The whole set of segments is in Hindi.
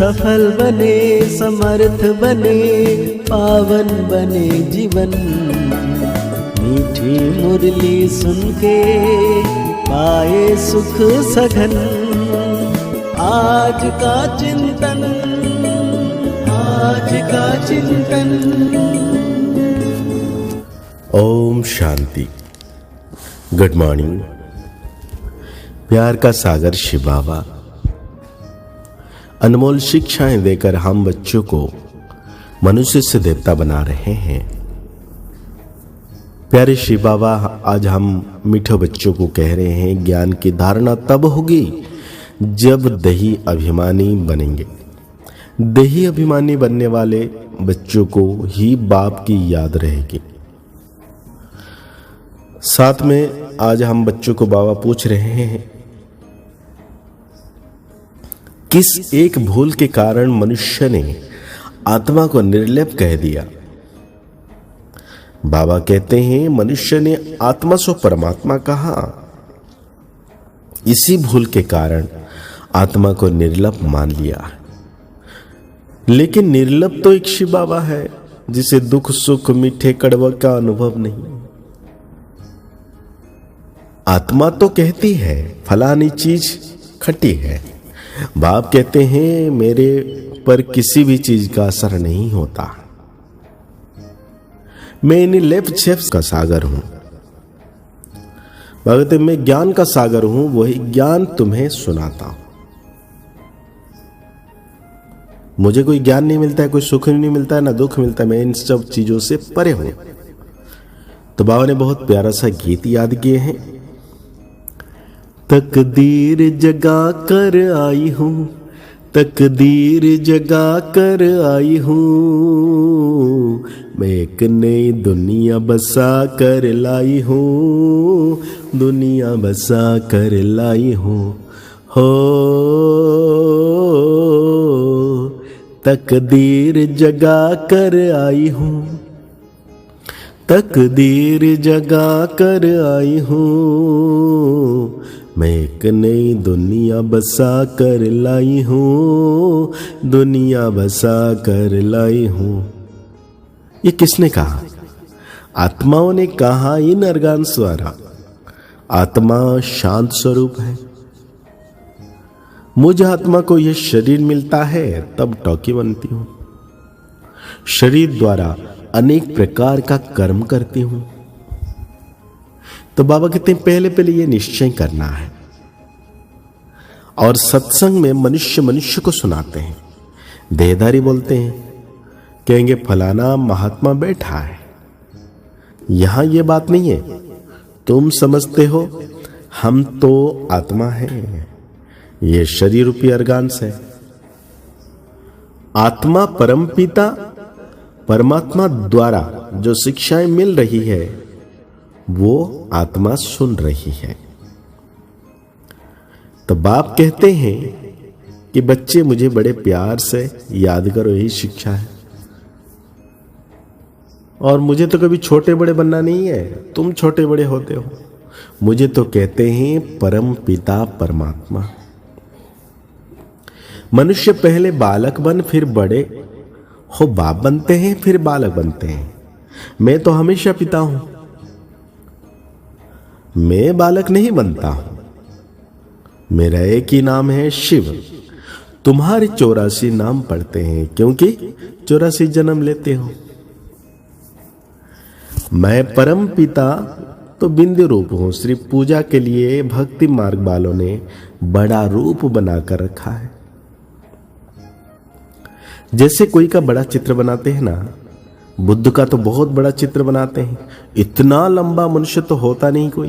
सफल बने, समर्थ बने, पावन बने जीवन। मीठी मुरली सुन के पाए सुख सघन। आज का चिंतन, आज का चिंतन। ओम शांति। Good morning. प्यार का सागर शिव बाबा अनमोल शिक्षाएं देकर हम बच्चों को मनुष्य से देवता बना रहे हैं। प्यारे शिव बाबा, आज हम मीठे बच्चों को कह रहे हैं, ज्ञान की धारणा तब होगी जब दही अभिमानी बनेंगे। दही अभिमानी बनने वाले बच्चों को ही बाप की याद रहेगी। साथ में आज हम बच्चों को बाबा पूछ रहे हैं, किस एक भूल के कारण मनुष्य ने आत्मा को निर्लेप कह दिया? बाबा कहते हैं, मनुष्य ने आत्मा से परमात्मा कहा। इसी भूल के कारण आत्मा को निर्लप मान लिया। लेकिन निर्लप तो एक शिव बाबा है जिसे दुख सुख मीठे कड़वा का अनुभव नहीं। आत्मा तो कहती है फलानी चीज खट्टी है। बाप कहते हैं, मेरे पर किसी भी चीज का असर नहीं होता। मैं निर्लेप का सागर हूं। भगत, मैं ज्ञान का सागर हूं, वही ज्ञान तुम्हें सुनाता हूं। मुझे कोई ज्ञान नहीं मिलता है, कोई सुख नहीं मिलता है, ना दुख मिलता है। मैं इन सब चीजों से परे हूं। तो बाबा ने बहुत प्यारा सा गीत याद किए हैं। तकदीर जगा कर आई हूं, तकदीर जगा कर आई हूं, मैं एक नई दुनिया बसा कर लाई हूं, दुनिया बसा कर लाई हूं। हो तकदीर जगा कर आई हूं, तकदीर जगा कर आई हूं, मैं एक नई दुनिया बसा कर लाई हूं, दुनिया बसा कर लाई हूं। ये किसने कहा? आत्माओं ने कहा इन अर्गान्स द्वारा। आत्मा शांत स्वरूप है। मुझ आत्मा को यह शरीर मिलता है तब टॉकी बनती हूं। शरीर द्वारा अनेक प्रकार का कर्म करती हूं। तो बाबा कहते हैं, पहले पहले ये निश्चय करना है। और सत्संग में मनुष्य मनुष्य को सुनाते हैं। देहधारी बोलते हैं, कहेंगे फलाना महात्मा बैठा है। यहां ये बात नहीं है। तुम समझते हो हम तो आत्मा है, ये शरीर रूपी अर्गान्स है। आत्मा परमपिता परमात्मा द्वारा जो शिक्षाएं मिल रही है वो आत्मा सुन रही है। तो बाप कहते हैं कि बच्चे मुझे बड़े प्यार से याद करो, यही शिक्षा है। और मुझे तो कभी छोटे बड़े बनना नहीं है, तुम छोटे बड़े होते हो। मुझे तो कहते हैं परम पिता परमात्मा। मनुष्य पहले बालक बन फिर बड़े हो बाप बनते हैं, फिर बालक बनते हैं। मैं तो हमेशा पिता हूं। मैं बालक नहीं बनता हूं। मेरा एक ही नाम है शिव। तुम्हारे 84 नाम पढ़ते हैं क्योंकि 84 जन्म लेते हो। मैं परम पिता तो बिंदु रूप हूं। सिर्फ पूजा के लिए भक्ति मार्ग वालों ने बड़ा रूप बनाकर रखा है। जैसे कोई का बड़ा चित्र बनाते हैं ना, बुद्ध का तो बहुत बड़ा चित्र बनाते हैं। इतना लंबा मनुष्य तो होता नहीं कोई।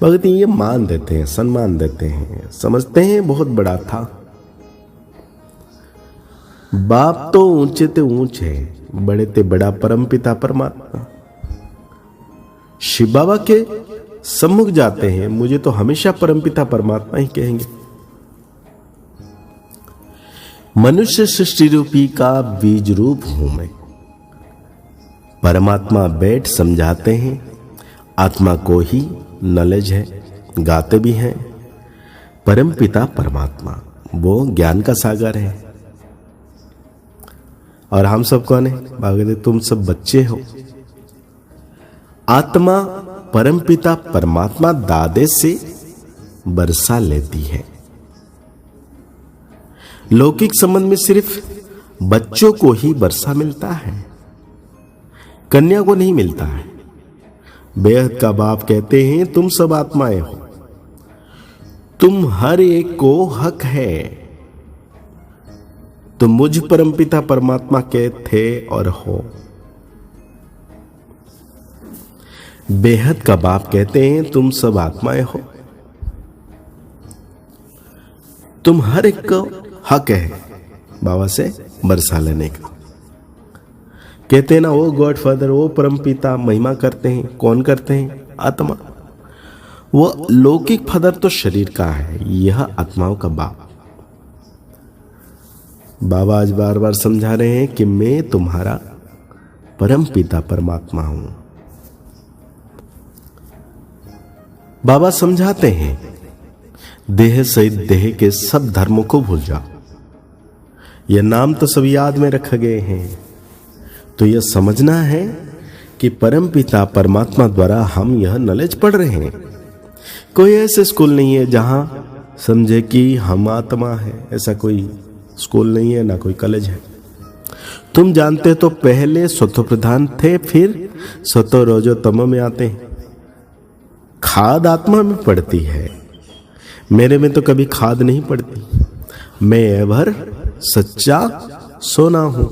भगत ये मान देते हैं, सम्मान देते हैं, समझते हैं बहुत बड़ा था। बाप तो ऊंचे ते ऊंचे, बड़े ते बड़ा परमपिता परमात्मा। शिव बाबा के सम्मुख जाते हैं, मुझे तो हमेशा परमपिता परमात्मा ही कहेंगे। मनुष्य सृष्टि रूपी का बीज रूप हूं मैं। परमात्मा बैठ समझाते हैं। आत्मा को ही नॉलेज है, गाते भी हैं। परमपिता परमात्मा वो ज्ञान का सागर है। और हम सब कौन है? बाबा कहते तुम सब बच्चे हो। आत्मा परमपिता परमात्मा दादे से बरसा लेती है। लौकिक संबंध में सिर्फ बच्चों को ही वर्षा मिलता है, कन्या को नहीं मिलता है। बेहद का बाप कहते हैं तुम सब आत्माएं हो, तुम हर एक को हक है। तुम मुझ परमपिता परमात्मा के थे और हो। बेहद का बाप कहते हैं तुम सब आत्माएं हो, तुम हर एक को हक है बाबा से बरसा लेने का। कहते हैं ना वो गॉड फादर, वो परमपिता महिमा करते हैं। कौन करते हैं? आत्मा। वो लौकिक फादर तो शरीर का है, यह आत्माओं का बाप। बाबा आज बार बार समझा रहे हैं कि मैं तुम्हारा परमपिता परमात्मा हूं। बाबा समझाते हैं देह सहित देह के सब धर्मों को भूल जाओ। यह नाम तो सब याद में रखे गए हैं, तो यह समझना है कि परमपिता परमात्मा द्वारा हम यह नॉलेज पढ़ रहे हैं। कोई ऐसे स्कूल नहीं है जहां समझे कि हम आत्मा है, ऐसा कोई स्कूल नहीं है, ना कोई कॉलेज है। तुम जानते तो पहले स्वतो प्रधान थे, फिर स्वतो रोजो तमो में आते हैं। खाद आत्मा में पड़ती है, मेरे में तो कभी खाद नहीं पड़ती। मैं एवर सच्चा सोना हूं।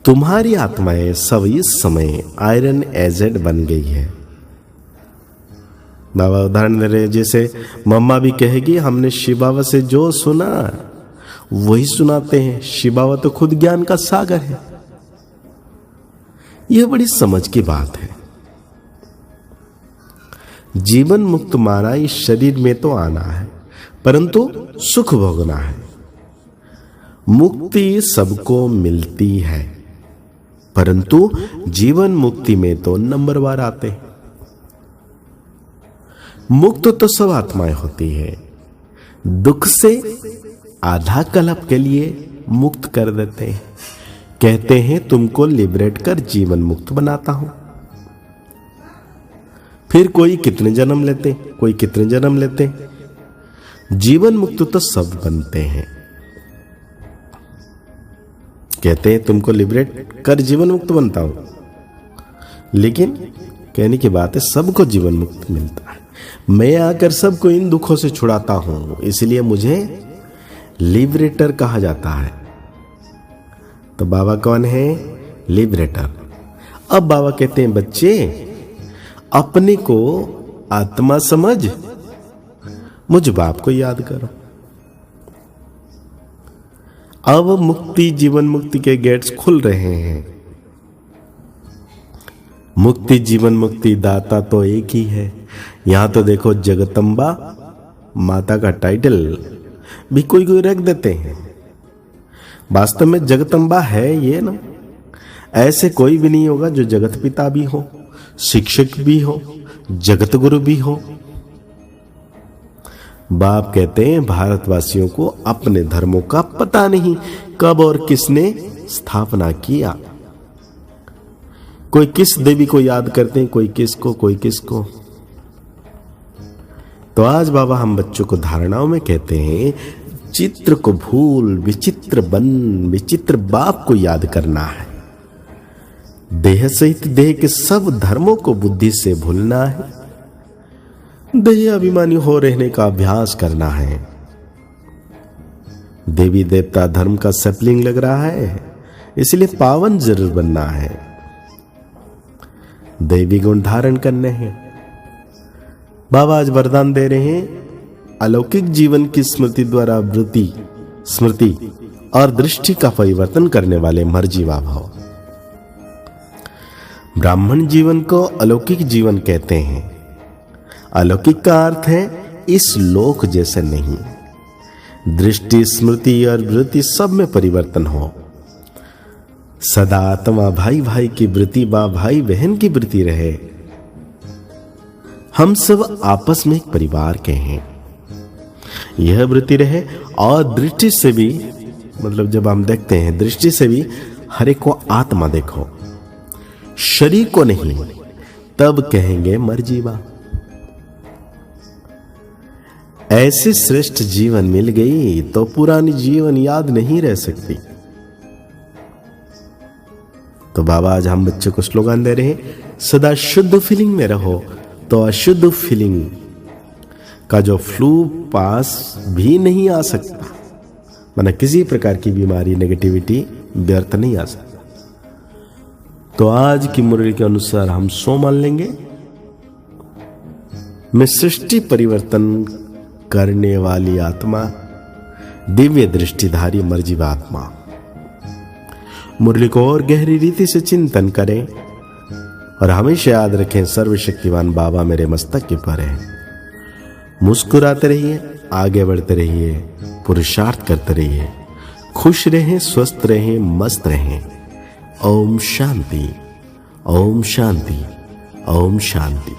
तुम्हारी आत्माएं सब इस समय आयरन एजेड बन गई है। बाबा उदाहरण दे रहे, जैसे मम्मा भी कहेगी हमने शिव बाबा से जो सुना वही सुनाते हैं। शिव बाबा तो खुद ज्ञान का सागर है। यह बड़ी समझ की बात है। जीवन मुक्त माना इस शरीर में तो आना है, परंतु सुख भोगना है। मुक्ति सबको मिलती है, परंतु जीवन मुक्ति में तो नंबरवार आते हैं। मुक्त तो सब आत्माएं होती है, दुख से आधा कल्प के लिए मुक्त कर देते हैं। कहते हैं तुमको लिबरेट कर जीवन मुक्त बनाता हूं। फिर कोई कितने जन्म लेते, कोई कितने जन्म लेते। जीवन मुक्त तो सब बनते हैं। कहते हैं तुमको लिबरेट कर जीवन मुक्त बनता हूं, लेकिन कहने की बात है सबको जीवन मुक्त मिलता है। मैं आकर सबको इन दुखों से छुड़ाता हूं, इसलिए मुझे लिबरेटर कहा जाता है। तो बाबा कौन है? लिबरेटर। अब बाबा कहते हैं बच्चे अपने को आत्मा समझ, मुझ बाप को याद करो। अब मुक्ति जीवन मुक्ति के गेट्स खुल रहे हैं। मुक्ति जीवन मुक्ति दाता तो एक ही है। यहां तो देखो जगदम्बा माता का टाइटल भी कोई कोई रख देते हैं। वास्तव में जगदम्बा है ये ना, ऐसे कोई भी नहीं होगा जो जगत पिता भी हो, शिक्षक भी हो, जगत गुरु भी हो। बाप कहते हैं भारतवासियों को अपने धर्मों का पता नहीं कब और किसने स्थापना किया। कोई किस देवी को याद करते हैं, कोई किसको, कोई किसको। तो आज बाबा हम बच्चों को धारणाओं में कहते हैं चित्र को भूल विचित्र बन, विचित्र बाप को याद करना है। देह सहित देह के सब धर्मों को बुद्धि से भूलना है। देह अभिमानी हो रहने का अभ्यास करना है। देवी देवता धर्म का सैपलिंग लग रहा है, इसलिए पावन जरूर बनना है। देवी गुण धारण करने हैं। बाबा आज वरदान दे रहे हैं अलौकिक जीवन की स्मृति द्वारा वृत्ति, स्मृति और दृष्टि का परिवर्तन करने वाले मर्जीवा भाव। ब्राह्मण जीवन को अलौकिक जीवन कहते हैं। अलौकिक का अर्थ है इस लोक जैसे नहीं। दृष्टि, स्मृति और वृत्ति सब में परिवर्तन हो। सदा आत्मा भाई भाई की वृत्ति बा भाई बहन की वृत्ति रहे। हम सब आपस में एक परिवार के हैं। यह वृत्ति रहे। और दृष्टि से भी, मतलब जब हम देखते हैं दृष्टि से भी हर एक को आत्मा देखो, शरीर को नहीं, तब कहेंगे मर जीवा। ऐसी श्रेष्ठ जीवन मिल गई तो पुरानी जीवन याद नहीं रह सकती। तो बाबा आज हम बच्चों को स्लोगन दे रहे हैं, सदा शुद्ध फीलिंग में रहो तो अशुद्ध फीलिंग का जो फ्लू पास भी नहीं आ सकता, माना किसी प्रकार की बीमारी, नेगेटिविटी व्यर्थ नहीं आ सकता। तो आज की मुरली के अनुसार हम सो मान लेंगे, मैं सृष्टि परिवर्तन करने वाली आत्मा, दिव्य दृष्टिधारी मर्जीवा आत्मा। मुरली को और गहरी रीति से चिंतन करें और हमेशा याद रखें सर्वशक्तिवान बाबा मेरे मस्तक के पर है। मुस्कुराते रहिए, आगे बढ़ते रहिए, पुरुषार्थ करते रहिए, खुश रहें, स्वस्थ रहें, मस्त रहें। ओम शांति, ओम शांति, ओम शांति।